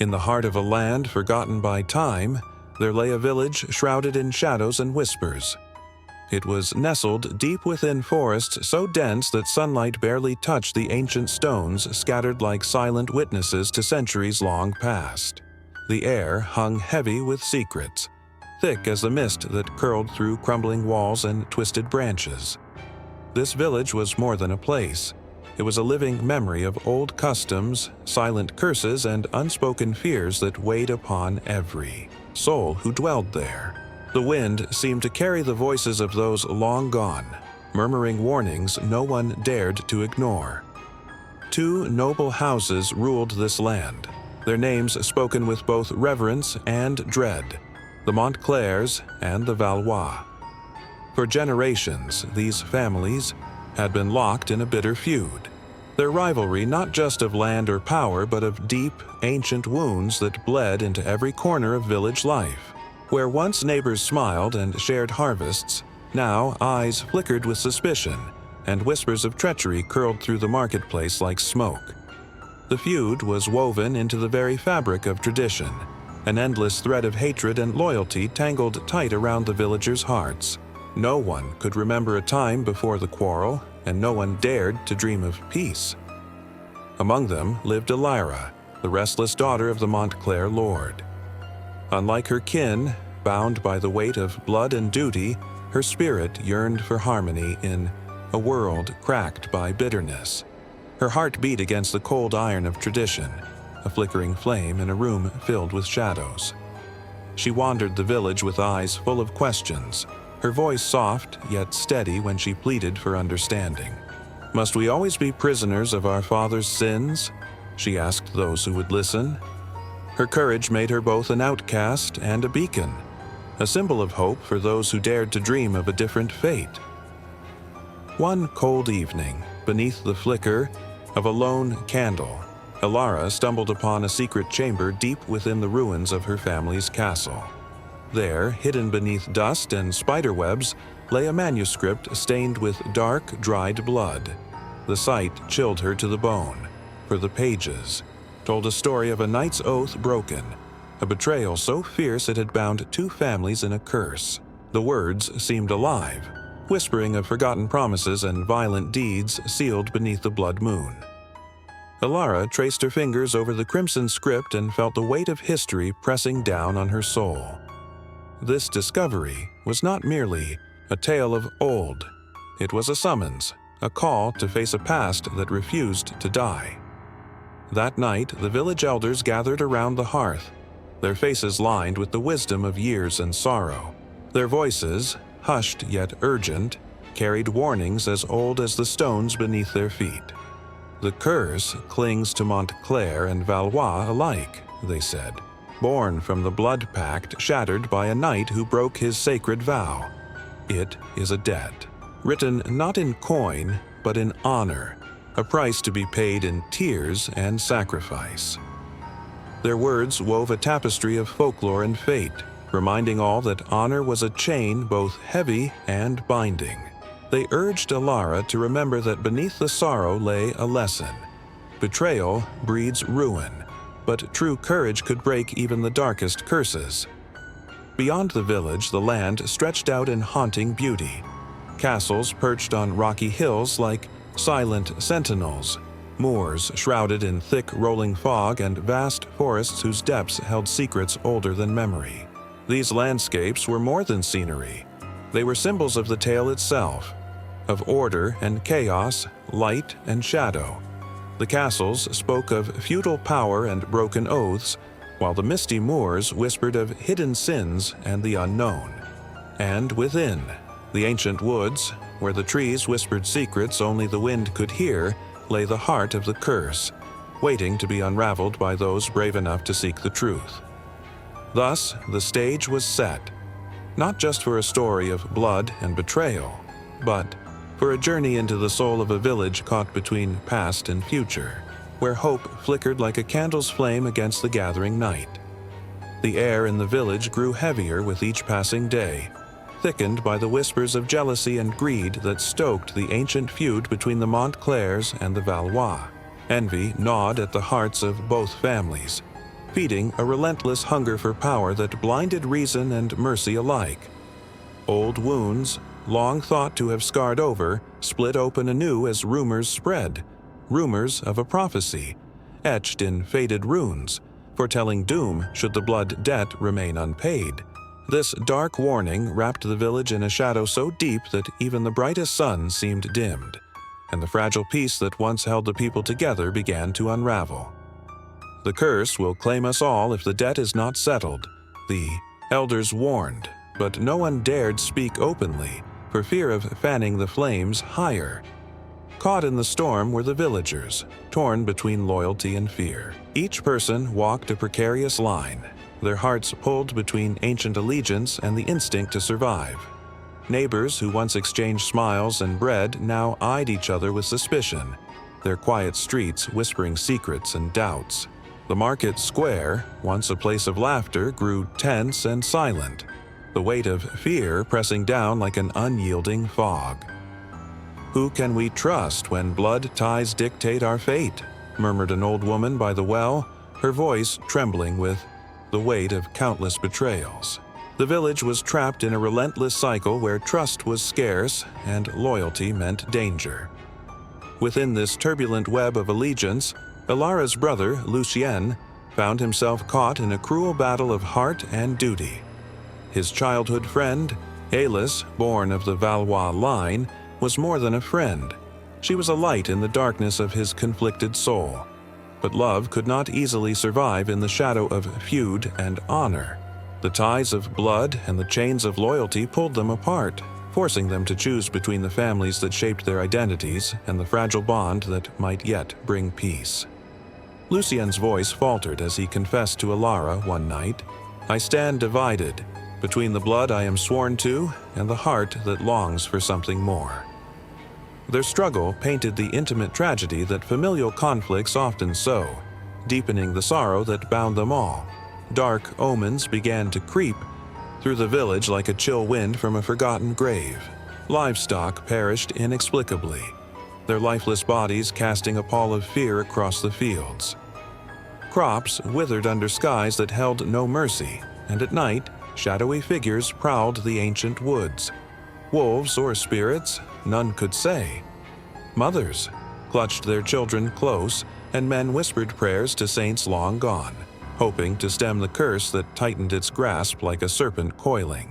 In the heart of a land forgotten by time, there lay a village shrouded in shadows and whispers. It was nestled deep within forests so dense that sunlight barely touched the ancient stones scattered like silent witnesses to centuries long past. The air hung heavy with secrets, thick as the mist that curled through crumbling walls and twisted branches. This village was more than a place. It was a living memory of old customs, silent curses, and unspoken fears that weighed upon every soul who dwelled there. The wind seemed to carry the voices of those long gone, murmuring warnings no one dared to ignore. Two noble houses ruled this land, their names spoken with both reverence and dread, the Montclairs and the Valois. For generations, these families had been locked in a bitter feud, their rivalry not just of land or power but of deep, ancient wounds that bled into every corner of village life. Where once neighbors smiled and shared harvests, now eyes flickered with suspicion, and whispers of treachery curled through the marketplace like smoke. The feud was woven into the very fabric of tradition, an endless thread of hatred and loyalty tangled tight around the villagers' hearts. No one could remember a time before the quarrel, and no one dared to dream of peace. Among them lived Elira, the restless daughter of the Montclair lord. Unlike her kin, bound by the weight of blood and duty, her spirit yearned for harmony in a world cracked by bitterness. Her heart beat against the cold iron of tradition, a flickering flame in a room filled with shadows. She wandered the village with eyes full of questions, her voice soft yet steady when she pleaded for understanding. "Must we always be prisoners of our father's sins?" she asked those who would listen. Her courage made her both an outcast and a beacon, a symbol of hope for those who dared to dream of a different fate. One cold evening, beneath the flicker of a lone candle, Elira stumbled upon a secret chamber deep within the ruins of her family's castle. There, hidden beneath dust and spiderwebs, lay a manuscript stained with dark, dried blood. The sight chilled her to the bone, for the pages told a story of a knight's oath broken, a betrayal so fierce it had bound two families in a curse. The words seemed alive, whispering of forgotten promises and violent deeds sealed beneath the blood moon. Elira traced her fingers over the crimson script and felt the weight of history pressing down on her soul. This discovery was not merely a tale of old. It was a summons, a call to face a past that refused to die. That night, the village elders gathered around the hearth, their faces lined with the wisdom of years and sorrow. Their voices, hushed yet urgent, carried warnings as old as the stones beneath their feet. "The curse clings to Montclair and Valois alike," they said, "born from the blood pact shattered by a knight who broke his sacred vow. It is a debt, written not in coin, but in honor, a price to be paid in tears and sacrifice." Their words wove a tapestry of folklore and fate, reminding all that honor was a chain both heavy and binding. They urged Elira to remember that beneath the sorrow lay a lesson. Betrayal breeds ruin, but true courage could break even the darkest curses. Beyond the village, the land stretched out in haunting beauty. Castles perched on rocky hills like silent sentinels, moors shrouded in thick rolling fog, and vast forests whose depths held secrets older than memory. These landscapes were more than scenery. They were symbols of the tale itself, of order and chaos, light and shadow. The castles spoke of feudal power and broken oaths, while the misty moors whispered of hidden sins and the unknown. And within, the ancient woods, where the trees whispered secrets only the wind could hear, lay the heart of the curse, waiting to be unraveled by those brave enough to seek the truth. Thus, the stage was set, not just for a story of blood and betrayal, but for a journey into the soul of a village caught between past and future, where hope flickered like a candle's flame against the gathering night. The air in the village grew heavier with each passing day, thickened by the whispers of jealousy and greed that stoked the ancient feud between the Montclairs and the Valois. Envy gnawed at the hearts of both families, feeding a relentless hunger for power that blinded reason and mercy alike. Old wounds, long thought to have scarred over, split open anew as rumors spread, rumors of a prophecy, etched in faded runes, foretelling doom should the blood debt remain unpaid. This dark warning wrapped the village in a shadow so deep that even the brightest sun seemed dimmed, and the fragile peace that once held the people together began to unravel. The curse will claim us all if the debt is not settled, the elders warned, but no one dared speak openly for fear of fanning the flames higher. Caught in the storm were the villagers, torn between loyalty and fear. Each person walked a precarious line, their hearts pulled between ancient allegiance and the instinct to survive. Neighbors who once exchanged smiles and bread now eyed each other with suspicion, their quiet streets whispering secrets and doubts. The market square, once a place of laughter, grew tense and silent, the weight of fear pressing down like an unyielding fog. "Who can we trust when blood ties dictate our fate?" murmured an old woman by the well, her voice trembling with the weight of countless betrayals. The village was trapped in a relentless cycle where trust was scarce and loyalty meant danger. Within this turbulent web of allegiance, Alara's brother, Lucien, found himself caught in a cruel battle of heart and duty. His childhood friend, Alis, born of the Valois line, was more than a friend. She was a light in the darkness of his conflicted soul. But love could not easily survive in the shadow of feud and honor. The ties of blood and the chains of loyalty pulled them apart, forcing them to choose between the families that shaped their identities and the fragile bond that might yet bring peace. Lucien's voice faltered as he confessed to Alara one night, "I stand divided between the blood I am sworn to and the heart that longs for something more." Their struggle painted the intimate tragedy that familial conflicts often sow, deepening the sorrow that bound them all. Dark omens began to creep through the village like a chill wind from a forgotten grave. Livestock perished inexplicably, their lifeless bodies casting a pall of fear across the fields. Crops withered under skies that held no mercy, and at night, shadowy figures prowled the ancient woods. Wolves or spirits, none could say. Mothers clutched their children close, and men whispered prayers to saints long gone, hoping to stem the curse that tightened its grasp like a serpent coiling.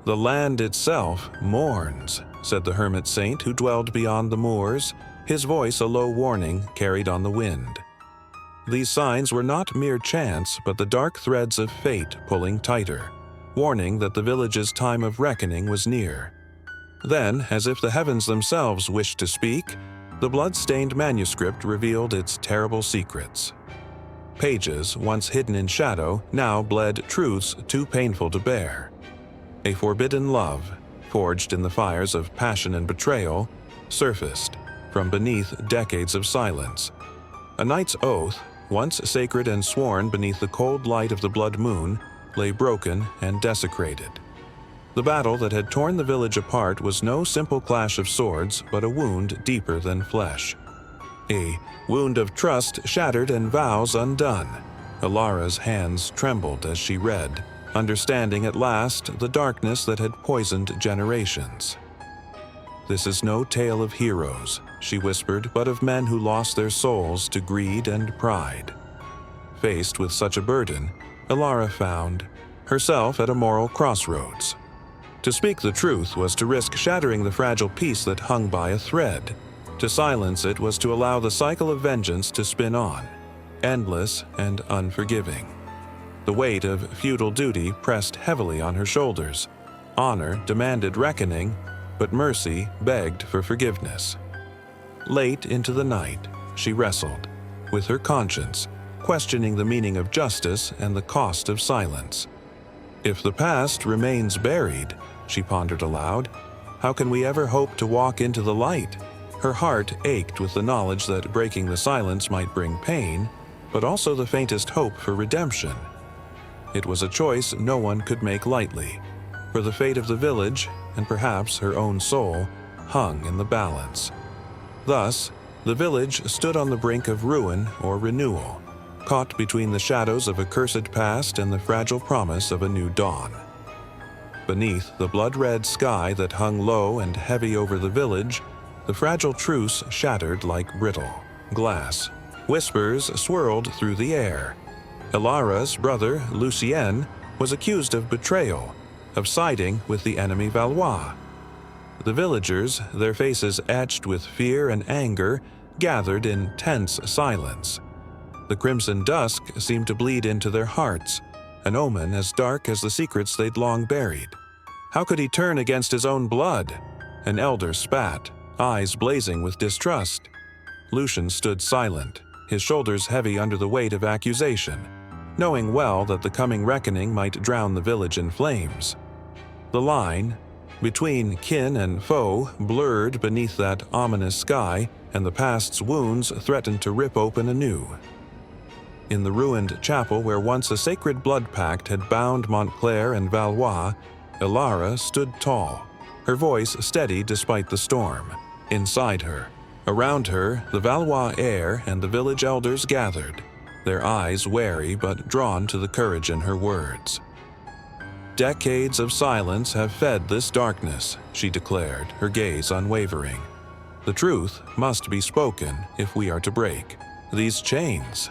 "The land itself mourns," said the hermit saint who dwelled beyond the moors, his voice a low warning carried on the wind. These signs were not mere chants, but the dark threads of fate pulling tighter, warning that the village's time of reckoning was near. Then, as if the heavens themselves wished to speak, the blood-stained manuscript revealed its terrible secrets. Pages, once hidden in shadow, now bled truths too painful to bear. A forbidden love, forged in the fires of passion and betrayal, surfaced from beneath decades of silence. A knight's oath, once sacred and sworn beneath the cold light of the blood moon, lay broken and desecrated. The battle that had torn the village apart was no simple clash of swords, but a wound deeper than flesh. A wound of trust shattered and vows undone. Alara's hands trembled as she read, understanding at last the darkness that had poisoned generations. "This is no tale of heroes," she whispered, "but of men who lost their souls to greed and pride." Faced with such a burden, Alara found herself at a moral crossroads. To speak the truth was to risk shattering the fragile peace that hung by a thread. To silence it was to allow the cycle of vengeance to spin on, endless and unforgiving. The weight of feudal duty pressed heavily on her shoulders. Honor demanded reckoning, but mercy begged for forgiveness. Late into the night, she wrestled with her conscience, questioning the meaning of justice and the cost of silence. "If the past remains buried," she pondered aloud, "how can we ever hope to walk into the light?" Her heart ached with the knowledge that breaking the silence might bring pain, but also the faintest hope for redemption. It was a choice no one could make lightly, for the fate of the village, and perhaps her own soul, hung in the balance. Thus, the village stood on the brink of ruin or renewal, caught between the shadows of a cursed past and the fragile promise of a new dawn. Beneath the blood-red sky that hung low and heavy over the village, the fragile truce shattered like brittle glass. Whispers swirled through the air. Elara's brother, Lucien, was accused of betrayal, of siding with the enemy Valois. The villagers, their faces etched with fear and anger, gathered in tense silence. The crimson dusk seemed to bleed into their hearts, an omen as dark as the secrets they'd long buried. How could he turn against his own blood? An elder spat, eyes blazing with distrust. Lucian stood silent, his shoulders heavy under the weight of accusation, knowing well that the coming reckoning might drown the village in flames. The line between kin and foe blurred beneath that ominous sky, and the past's wounds threatened to rip open anew. In the ruined chapel where once a sacred blood pact had bound Montclair and Valois, Elara stood tall, her voice steady despite the storm. Inside her, around her, the Valois heir and the village elders gathered, their eyes wary but drawn to the courage in her words. "Decades of silence have fed this darkness," she declared, her gaze unwavering. "The truth must be spoken if we are to break these chains."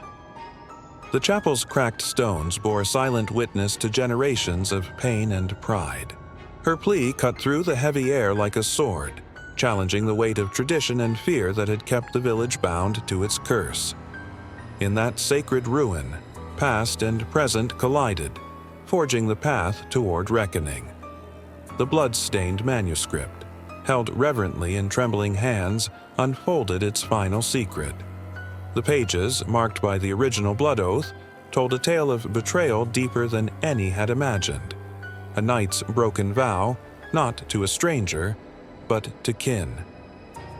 The chapel's cracked stones bore silent witness to generations of pain and pride. Her plea cut through the heavy air like a sword, challenging the weight of tradition and fear that had kept the village bound to its curse. In that sacred ruin, past and present collided, forging the path toward reckoning. The blood-stained manuscript, held reverently in trembling hands, unfolded its final secret. The pages, marked by the original blood oath, told a tale of betrayal deeper than any had imagined. A knight's broken vow, not to a stranger, but to kin.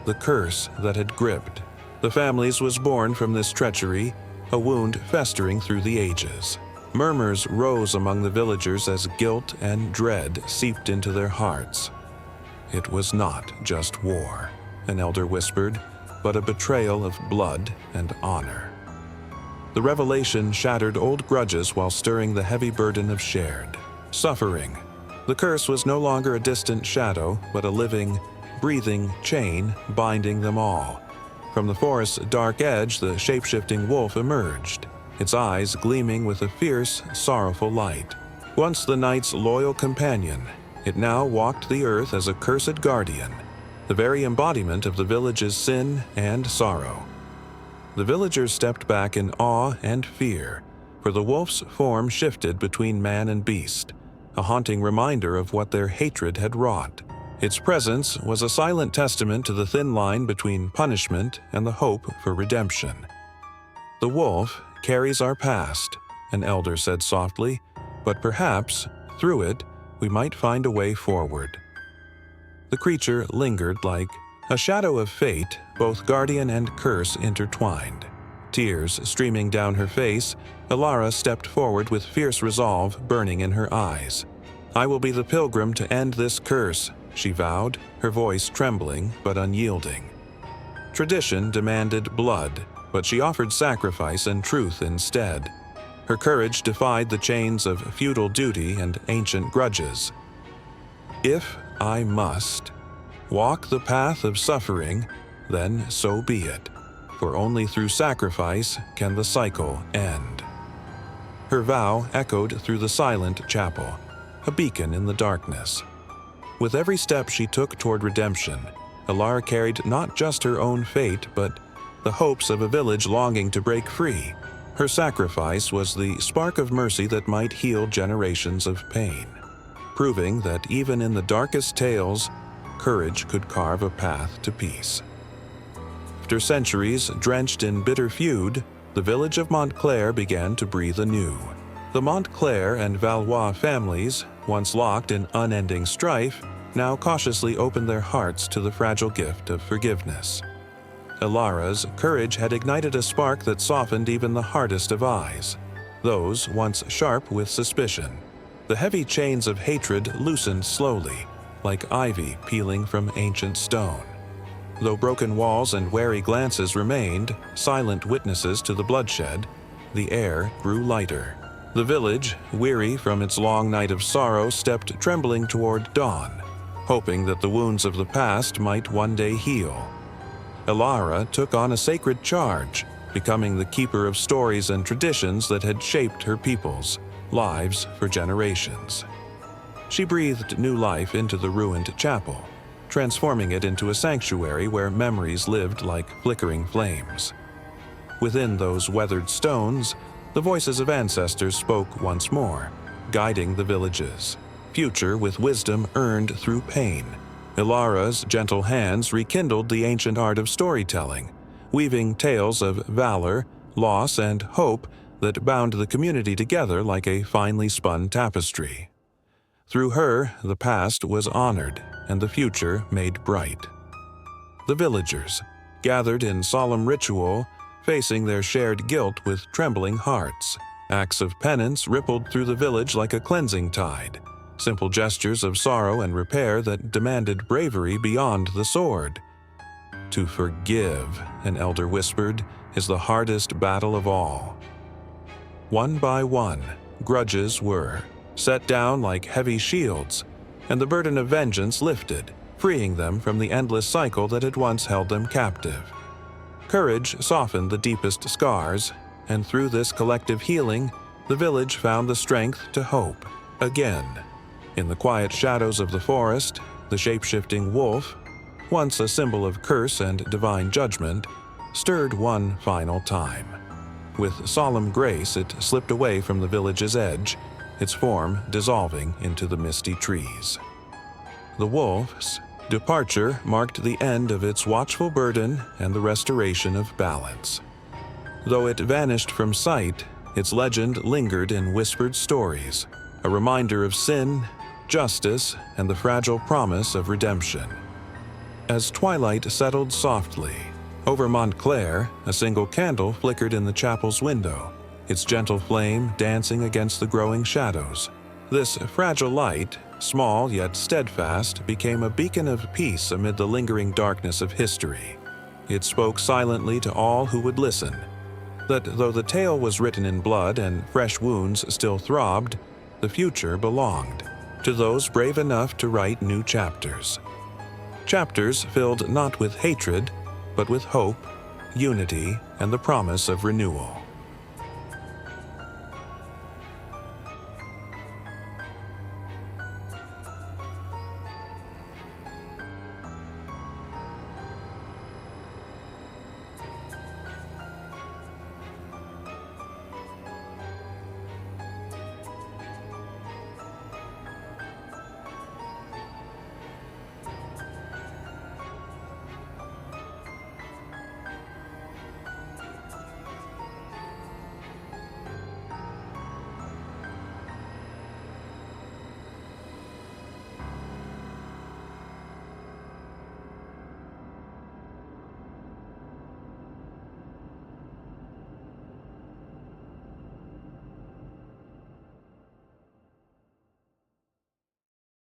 The curse that had gripped the families was born from this treachery, a wound festering through the ages. Murmurs rose among the villagers as guilt and dread seeped into their hearts. "It was not just war," an elder whispered, "but a betrayal of blood and honor." The revelation shattered old grudges while stirring the heavy burden of shared suffering. The curse was no longer a distant shadow, but a living, breathing chain binding them all. From the forest's dark edge, the shape-shifting wolf emerged, its eyes gleaming with a fierce, sorrowful light. Once the knight's loyal companion, it now walked the earth as a cursed guardian, the very embodiment of the village's sin and sorrow. The villagers stepped back in awe and fear, for the wolf's form shifted between man and beast, a haunting reminder of what their hatred had wrought. Its presence was a silent testament to the thin line between punishment and the hope for redemption. "The wolf carries our past," an elder said softly, "but perhaps, through it, we might find a way forward." The creature lingered like a shadow of fate, both guardian and curse intertwined. Tears streaming down her face, Elara stepped forward with fierce resolve burning in her eyes. "I will be the pilgrim to end this curse," she vowed, her voice trembling but unyielding. Tradition demanded blood, but she offered sacrifice and truth instead. Her courage defied the chains of feudal duty and ancient grudges. "If I must walk the path of suffering, then so be it, for only through sacrifice can the cycle end." Her vow echoed through the silent chapel, a beacon in the darkness. With every step she took toward redemption, Elara carried not just her own fate, but the hopes of a village longing to break free. Her sacrifice was the spark of mercy that might heal generations of pain, proving that even in the darkest tales, courage could carve a path to peace. After centuries drenched in bitter feud, the village of Montclair began to breathe anew. The Montclair and Valois families, once locked in unending strife, now cautiously opened their hearts to the fragile gift of forgiveness. Elara's courage had ignited a spark that softened even the hardest of eyes, those once sharp with suspicion. The heavy chains of hatred loosened slowly, like ivy peeling from ancient stone. Though broken walls and wary glances remained, silent witnesses to the bloodshed, the air grew lighter. The village, weary from its long night of sorrow, stepped trembling toward dawn, hoping that the wounds of the past might one day heal. Elara took on a sacred charge, becoming the keeper of stories and traditions that had shaped her people's lives for generations. She breathed new life into the ruined chapel, transforming it into a sanctuary where memories lived like flickering flames. Within those weathered stones, the voices of ancestors spoke once more, guiding the village's future with wisdom earned through pain. Ilara's gentle hands rekindled the ancient art of storytelling, weaving tales of valor, loss, and hope that bound the community together like a finely spun tapestry. Through her, the past was honored and the future made bright. The villagers, gathered in solemn ritual, facing their shared guilt with trembling hearts. Acts of penance rippled through the village like a cleansing tide, simple gestures of sorrow and repair that demanded bravery beyond the sword. To forgive, an elder whispered, is the hardest battle of all. One by one, grudges were set down like heavy shields, and the burden of vengeance lifted, freeing them from the endless cycle that had once held them captive. Courage softened the deepest scars, and through this collective healing, the village found the strength to hope again. In the quiet shadows of the forest, the shape-shifting wolf, once a symbol of curse and divine judgment, stirred one final time. With solemn grace, it slipped away from the village's edge, its form dissolving into the misty trees. The wolf's departure marked the end of its watchful burden and the restoration of balance. Though it vanished from sight, its legend lingered in whispered stories, a reminder of sin, justice, and the fragile promise of redemption. As twilight settled softly, over Montclair, a single candle flickered in the chapel's window, its gentle flame dancing against the growing shadows. This fragile light, small yet steadfast, became a beacon of peace amid the lingering darkness of history. It spoke silently to all who would listen, that though the tale was written in blood and fresh wounds still throbbed, the future belonged to those brave enough to write new chapters. Chapters filled not with hatred, but with hope, unity, and the promise of renewal.